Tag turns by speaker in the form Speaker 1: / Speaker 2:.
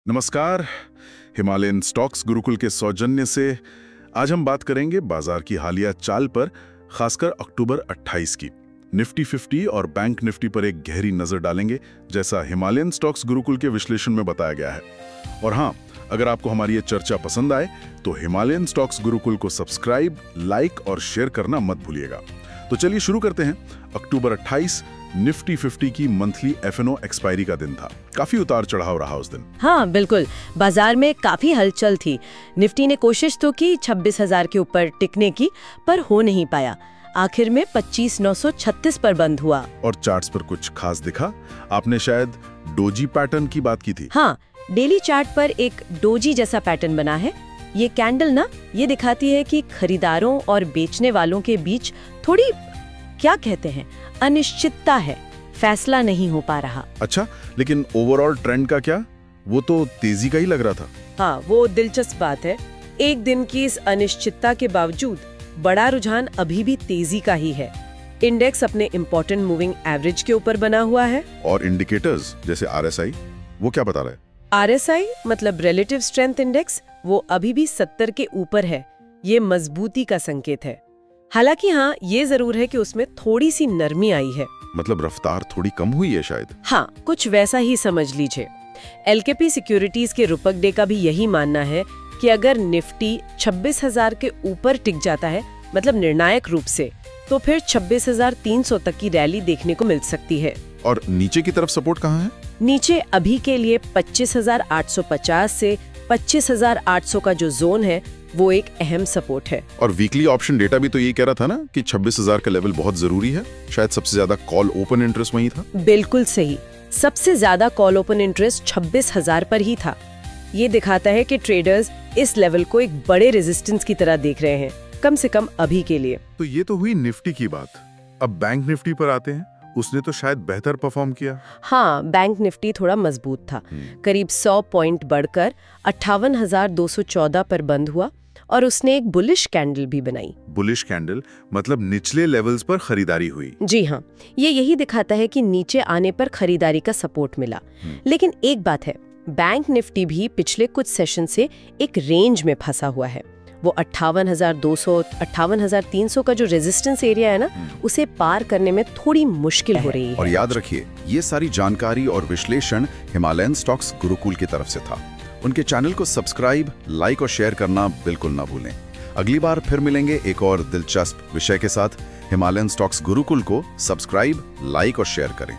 Speaker 1: नमस्कार। Himalayan stocks Gurukul के सौजन्य से आज हम बात करेंगे बाजार की हालिया चाल पर, खासकर अक्टूबर 28 की। निफ्टी 50 और बैंक निफ्टी पर एक गहरी नजर डालेंगे, जैसा हिमालयन स्टॉक्स गुरुकुल के विश्लेषण में बताया गया है। और हाँ, अगर आपको हमारी ये चर्चा पसंद आए तो हिमालयन स्टॉक्स गुरुकुल को सब्सक्राइब, लाइक और शेयर करना मत भूलिएगा। तो चलिए शुरू करते हैं। अक्टूबर 28 निफ्टी 50 की मंथली एफएनओ एक्सपायरी का दिन था। काफी उतार चढ़ाव रहा उस दिन।
Speaker 2: हाँ बिल्कुल, बाजार में काफी हलचल थी। निफ्टी ने कोशिश तो की 26,000 के ऊपर टिकने की, पर हो नहीं पाया। आखिर में 25,936 पर बंद हुआ।
Speaker 1: और चार्ट्स पर कुछ खास दिखा? आपने शायद डोजी पैटर्न की बात की थी।
Speaker 2: हाँ, डेली चार्ट पर एक डोजी जैसा पैटर्न बना है। ये कैंडल ना, ये दिखाती है कि खरीदारों और बेचने वालों के बीच थोड़ी, क्या कहते हैं, अनिश्चितता है। फैसला नहीं हो पा रहा।
Speaker 1: अच्छा, लेकिन ओवरऑल ट्रेंड का क्या? वो तो तेजी का ही लग रहा था।
Speaker 2: हाँ, वो दिलचस्प बात है। एक दिन की इस अनिश्चितता के बावजूद बड़ा रुझान अभी भी तेजी का ही है। इंडेक्स अपने इम्पोर्टेंट मूविंग एवरेज के ऊपर बना हुआ है।
Speaker 1: और इंडिकेटर्स जैसे आरएसआई, वो क्या बता रहा है?
Speaker 2: आरएसआई मतलब रिलेटिव स्ट्रेंथ इंडेक्स, वो अभी भी 70 के ऊपर है। ये मजबूती का संकेत है। हालांकि हाँ, ये जरूर है कि उसमें थोड़ी सी नरमी आई है।
Speaker 1: मतलब रफ्तार थोड़ी कम हुई है शायद।
Speaker 2: हाँ, कुछ वैसा ही समझ लीजिए। एलकेपी सिक्योरिटीज के रूपक डे का भी यही मानना है कि अगर निफ्टी 26,000 के ऊपर टिक जाता है, मतलब निर्णायक रूप से, तो फिर 26,300 तक की रैली देखने को मिल सकती है।
Speaker 1: और नीचे की तरफ सपोर्ट कहाँ है?
Speaker 2: नीचे अभी के लिए 25,850 से 25,800 का जो जोन है, वो एक अहम सपोर्ट है।
Speaker 1: और वीकली ऑप्शन डेटा भी तो ये कह रहा था ना कि 26,000 का लेवल बहुत जरूरी है। शायद सबसे ज्यादा कॉल ओपन इंटरेस्ट वही था।
Speaker 2: बिल्कुल सही, सबसे ज्यादा कॉल ओपन इंटरेस्ट 26,000 पर ही था। ये दिखाता है कि ट्रेडर्स इस लेवल को एक बड़े रेजिस्टेंस की तरह देख रहे हैं, कम से कम अभी के लिए।
Speaker 1: तो ये तो हुई निफ्टी की बात। अब बैंक निफ्टी पर आते हैं। उसने तो शायद बेहतर परफॉर्म किया।
Speaker 2: हाँ, बैंक निफ्टी थोड़ा मजबूत था। करीब 100 पॉइंट बढ़कर 58,214 पर बंद हुआ और उसने एक बुलिश कैंडल भी बनाई।
Speaker 1: बुलिश कैंडल मतलब निचले लेवल्स पर खरीदारी हुई।
Speaker 2: जी हाँ, ये यही दिखाता है कि नीचे आने पर खरीदारी का सपोर्ट मिला। लेकिन एक बात है, बैंक निफ्टी भी पिछले कुछ सेशन से एक रेंज में फंसा हुआ है। वो 58,200, 58,300 का जो रेजिस्टेंस एरिया है ना, उसे पार करने में थोड़ी मुश्किल हो रही है।
Speaker 3: और याद रखिए, ये सारी जानकारी और विश्लेषण हिमालयन स्टॉक्स गुरुकुल की तरफ से था। उनके चैनल को सब्सक्राइब, लाइक और शेयर करना बिल्कुल ना भूलें। अगली बार फिर मिलेंगे एक और दिलचस्प विषय के साथ। हिमालयन स्टॉक्स गुरुकुल को सब्सक्राइब, लाइक और शेयर करें।